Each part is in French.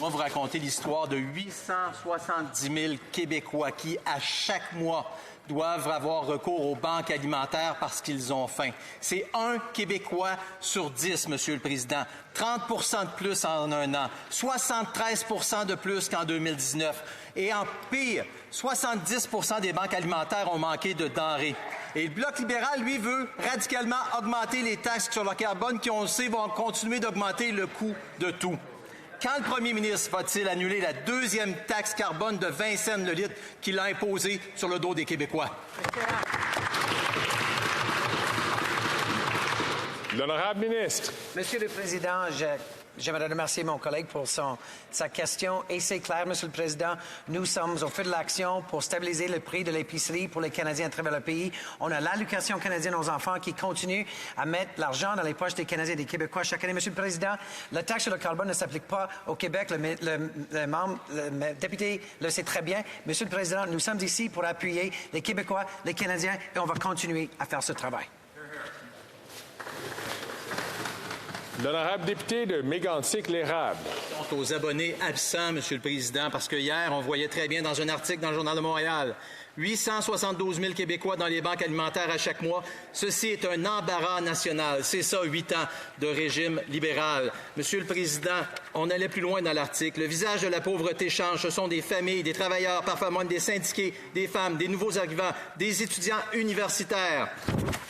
On va vous raconter l'histoire de 870 000 Québécois qui, à chaque mois, doivent avoir recours aux banques alimentaires parce qu'ils ont faim. C'est un Québécois sur 10, Monsieur le Président. 30 de plus en un an. 73 de plus qu'en 2019. Et en pire, 70 des banques alimentaires ont manqué de denrées. Et le Bloc libéral, lui, veut radicalement augmenter les taxes sur le carbone qui, on le sait, vont continuer d'augmenter le coût de tout. Quand le premier ministre va-t-il annuler la deuxième taxe carbone de 20 cents le litre qu'il a imposée sur le dos des Québécois? L'honorable ministre. Monsieur le Président, j'aimerais remercier mon collègue pour sa question. Et c'est clair, Monsieur le Président, nous sommes au feu de l'action pour stabiliser le prix de l'épicerie pour les Canadiens à travers le pays. On a l'allocation canadienne aux enfants qui continue à mettre l'argent dans les poches des Canadiens et des Québécois chaque année. Monsieur le Président, la taxe sur le carbone ne s'applique pas au Québec. Le député le sait très bien. Monsieur le Président, nous sommes ici pour appuyer les Québécois, les Canadiens, et on va continuer à faire ce travail. L'honorable député de Mégantic-l'Érable. Aux abonnés absents, Monsieur le Président, parce que hier, on voyait très bien dans un article dans le Journal de Montréal, 872 000 Québécois dans les banques alimentaires à chaque mois. Ceci est un embarras national. C'est ça, 8 ans de régime libéral. Monsieur le Président, on allait plus loin dans l'article. Le visage de la pauvreté change. Ce sont des familles, des travailleurs, parfois même des syndiqués, des femmes, des nouveaux arrivants, des étudiants universitaires.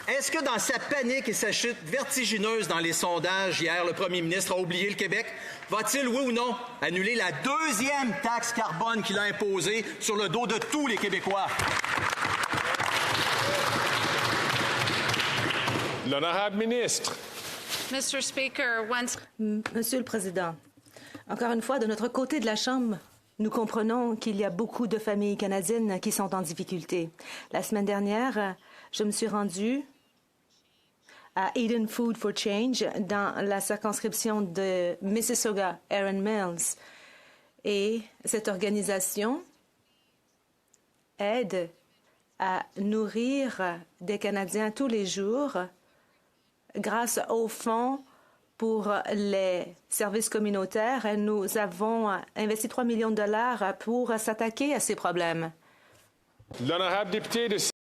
Est-ce que dans sa panique et sa chute vertigineuse dans les sondages hier, le premier ministre a oublié le Québec? Va-t-il, oui ou non, annuler la deuxième taxe carbone qu'il a imposée sur le dos de tous les Québécois? L'honorable ministre. Mr. Speaker, Monsieur le Président, encore une fois, de notre côté de la Chambre, nous comprenons qu'il y a beaucoup de familles canadiennes qui sont en difficulté. La semaine dernière, je me suis rendue à Eden Food for Change dans la circonscription de Mississauga, Erin Mills. Et cette organisation aide à nourrir des Canadiens tous les jours grâce au fonds pour les services communautaires. Nous avons investi 3 millions de dollars pour s'attaquer à ces problèmes. L'honorable député de